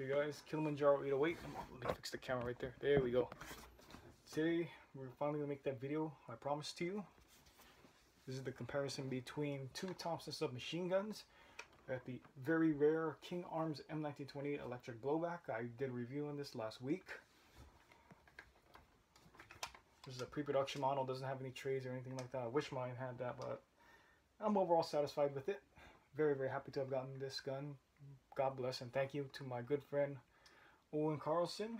Hey guys, Kilimanjaro 808. Let me fix the camera right there. There we go. Today we're finally gonna make that video I promised to you. This is the comparison between two Thompson submachine guns at the very rare King Arms M1928 electric blowback. I did a review on this last week. This is a pre-production model, doesn't have any trays or anything like that. I wish mine had that, but I'm overall satisfied with it. Very, very happy to have gotten this gun. God bless, and thank you to my good friend Owen Carlson.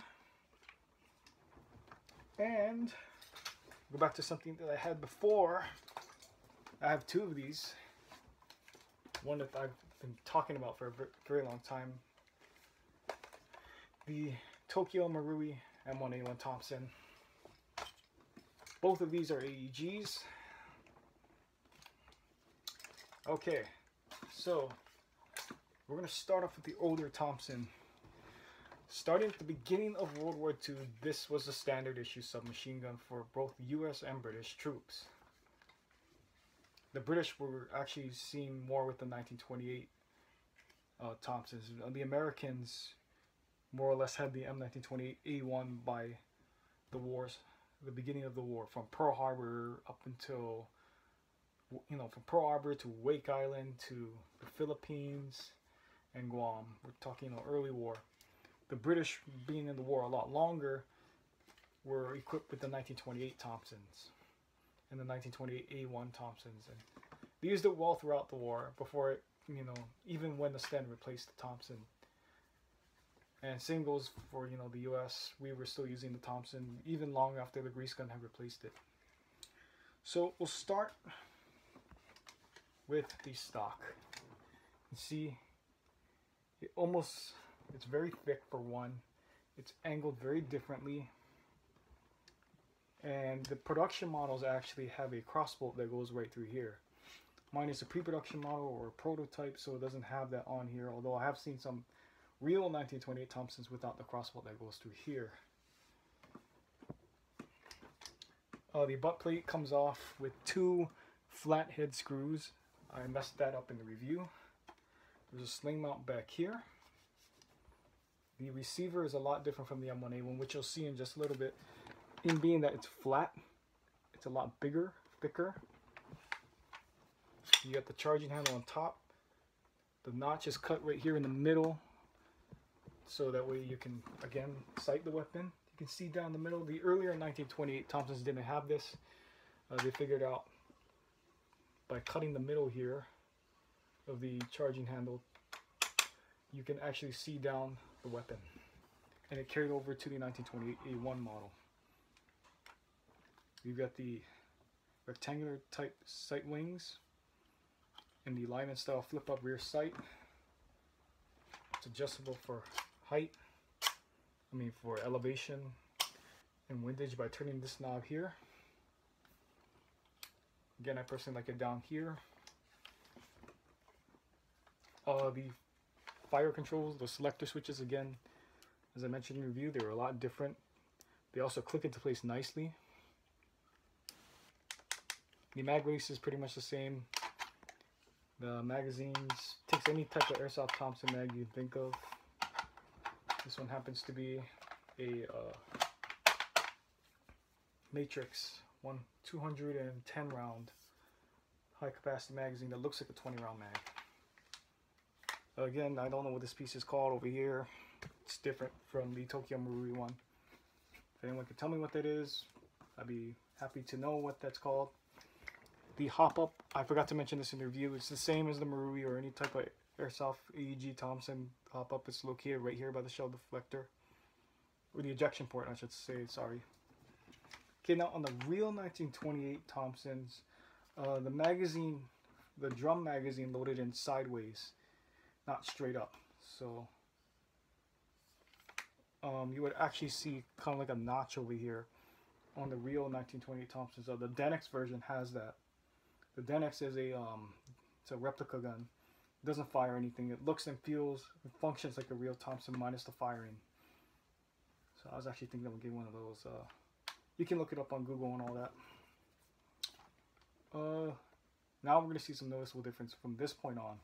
And go back to something that I had before. I have two of these. One that I've been talking about for a very long time. The Tokyo Marui M1928 Thompson. Both of these are AEGs. Okay, so we're going to start off with the older Thompson. Starting at the beginning of World War II, this was a standard issue submachine gun for both US and British troops. The British were actually seen more with the 1928 Thompsons. The Americans more or less had the M1928A1 by the wars, the beginning of the war, from Pearl Harbor up until, you know, from Pearl Harbor to Wake Island to the Philippines and Guam. We're talking, you know, early war. The British, being in the war a lot longer, were equipped with the 1928 Thompsons and the 1928A1 Thompsons, and they used it well throughout the war. Before it, you know, even when the Sten replaced the Thompson. And same goes for, you know, the US. We were still using the Thompson even long after the grease gun had replaced it. So we'll start with the stock. You see, it's very thick for one. It's angled very differently. And the production models actually have a crossbolt that goes right through here. Mine is a pre-production model or a prototype, so it doesn't have that on here, although I have seen some real 1928 Thompsons without the crossbolt that goes through here. The butt plate comes off with two flathead screws. I messed that up in the review. There's a sling mount back here. The receiver is a lot different from the M1A1, which you'll see in just a little bit. In being that it's flat, it's a lot bigger, thicker. You got the charging handle on top. The notch is cut right here in the middle, so that way you can, again, sight the weapon. You can see down the middle. The earlier 1928 Thompsons didn't have this. They figured out by cutting the middle here of the charging handle, you can actually see down the weapon. And it carried over to the 1928A1 model. You've got the rectangular type sight wings and the Lyman style flip up rear sight. It's adjustable for height, for elevation and windage by turning this knob here. Again, I personally like it down here. The fire controls, the selector switches, again, as I mentioned in the review, they were a lot different. They also click into place nicely. The mag release is pretty much the same. The magazines, takes any type of Airsoft Thompson mag you think of. This one happens to be a Matrix 210 round high capacity magazine that looks like a 20 round mag. Again, I don't know what this piece is called over here. It's different from the Tokyo Marui one. If anyone can tell me what that is, I'd be happy to know what that's called. The Hopup, I forgot to mention this in the review, it's the same as the Marui or any type of Airsoft AEG Thompson. Hopup is located right here by the shell deflector. Or the ejection port, I should say, sorry. Okay, now on the real 1928 Thompsons, the magazine, the drum magazine loaded in sideways, not straight up. So you would actually see kind of like a notch over here on the real 1928 Thompsons. So the Denex version has that. The Denex is it's a replica gun. It doesn't fire anything. It looks and feels, it functions like a real Thompson minus the firing. So I was actually thinking of getting one of those. You can look it up on Google and all that. Now we're going to see some noticeable difference from this point on,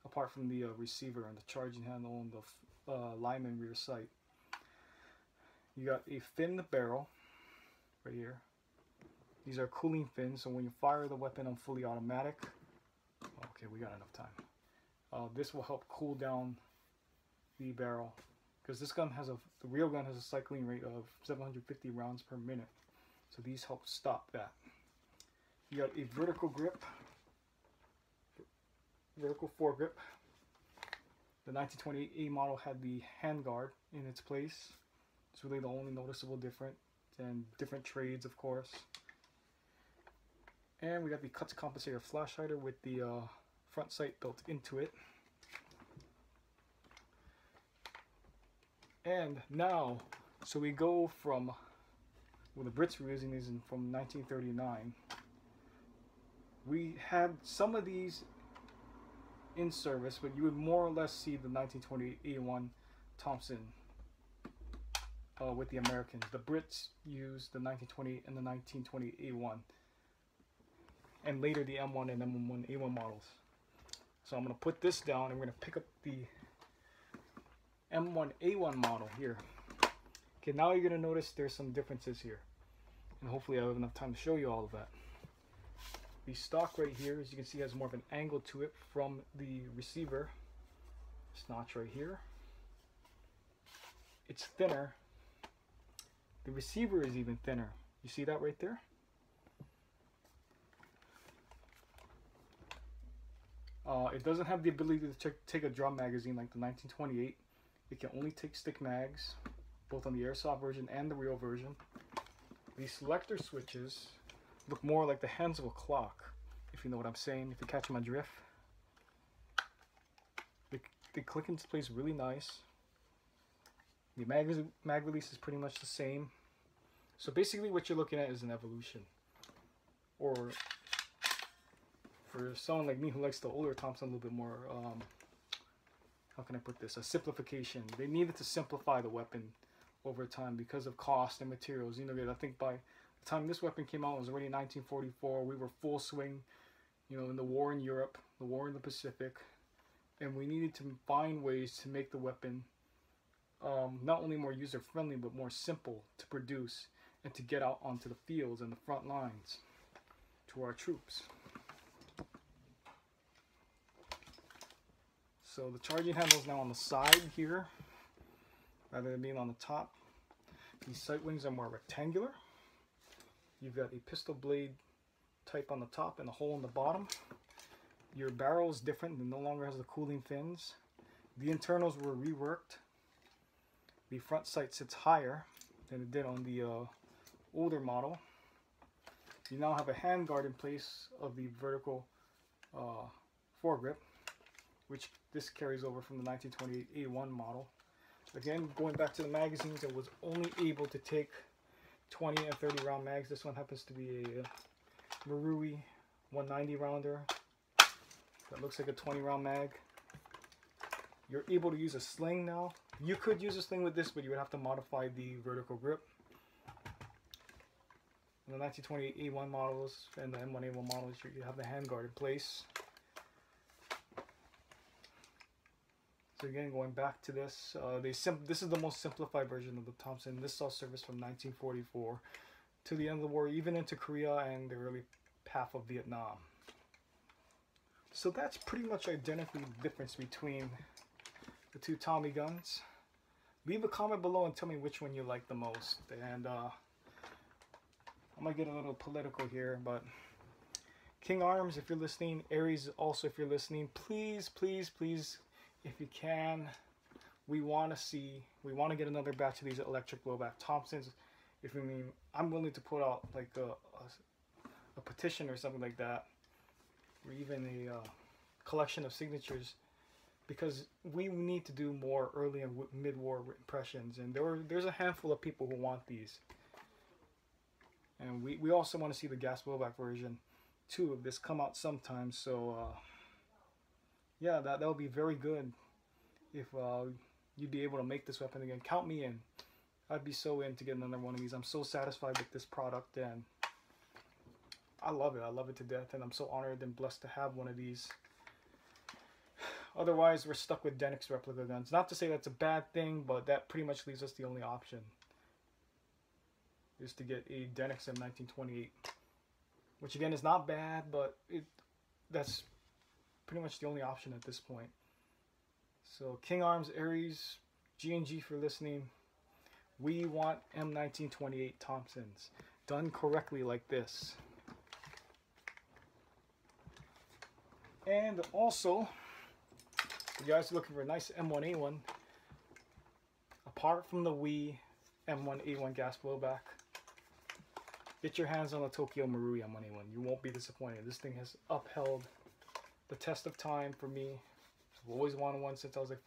apart from the receiver and the charging handle and lineman rear sight. You got a finned barrel right here. These are cooling fins, so when you fire the weapon on fully automatic, okay, we got enough time. This will help cool down the barrel, because this gun has the real gun has a cycling rate of 750 rounds per minute. So these help stop that. You got a vertical grip, vertical foregrip. The 1928 model had the handguard in its place. It's really the only noticeable difference, and different trades, of course. And we got the cuts compensator flash hider with the front sight built into it. And now, so we go from, well, the Brits were using these from 1939. We had some of these in service, but you would more or less see the 1928 A1 Thompson with the Americans. The Brits used the 1928 and the 1928 A1, and later the M1 and M1A1 models. So I'm going to put this down and we're going to pick up the M1A1 model here. Okay, now you're going to notice there's some differences here, and hopefully I have enough time to show you all of that. The stock right here, as you can see, has more of an angle to it from the receiver. This notch right here. It's thinner. The receiver is even thinner. You see that right there? It doesn't have the ability to take a drum magazine like the 1928. It can only take stick mags, both on the Airsoft version and the real version. The selector switches look more like the hands of a clock, if you know what I'm saying, if you catch my drift. They click into place really nice. The mag release is pretty much the same. So basically what you're looking at is an evolution. Or for someone like me who likes the older Thompson a little bit more, how can I put this? A simplification. They needed to simplify the weapon over time because of cost and materials. You know, I think by the time this weapon came out, it was already 1944. We were full swing, you know, in the war in Europe, the war in the Pacific, and we needed to find ways to make the weapon not only more user-friendly, but more simple to produce and to get out onto the fields and the front lines to our troops. So the charging handle is now on the side here, rather than being on the top. These sight wings are more rectangular. You've got a pistol blade type on the top and a hole in the bottom. Your barrel is different. It no longer has the cooling fins. The internals were reworked. The front sight sits higher than it did on the older model. You now have a handguard in place of the vertical foregrip, which this carries over from the 1928 A1 model. Again, going back to the magazines, it was only able to take 20 and 30 round mags. This one happens to be a WWII 190 rounder that looks like a 20 round mag. You're able to use a sling now. You could use a sling with this, but you would have to modify the vertical grip. In the 1928 A1 models and the M1A1 models, you have the handguard in place. So again, going back to this, this is the most simplified version of the Thompson. This saw service from 1944 to the end of the war, even into Korea and the early half of Vietnam. So that's pretty much identically the difference between the two Tommy guns. Leave a comment below and tell me which one you like the most. And I might get a little political here, but King Arms, if you're listening, Aries also, if you're listening, please, please, please, if you can, we want to get another batch of these electric blowback Thompsons. If you mean, I'm willing to put out like a petition or something like that, or even a collection of signatures, because we need to do more early and mid-war impressions, and there's a handful of people who want these. And we also want to see the gas blowback version too of this come out sometime. So yeah, that would be very good if you'd be able to make this weapon again. Count me in. I'd be so in to get another one of these. I'm so satisfied with this product, and I love it. I love it to death, and I'm so honored and blessed to have one of these. Otherwise, we're stuck with Denix replica guns. Not to say that's a bad thing, but that pretty much leaves us the only option. Is to get a Denix M1928. Which again is not bad, but that's pretty much the only option at this point. So King Arms, Aries, G&G for listening. We want M1928 Thompsons. Done correctly like this. And also, if you guys are looking for a nice M1A1, apart from the WWII M1A1 gas blowback, get your hands on the Tokyo Marui M1A1. You won't be disappointed. This thing has upheld the test of time for me. I've always wanted one since I was like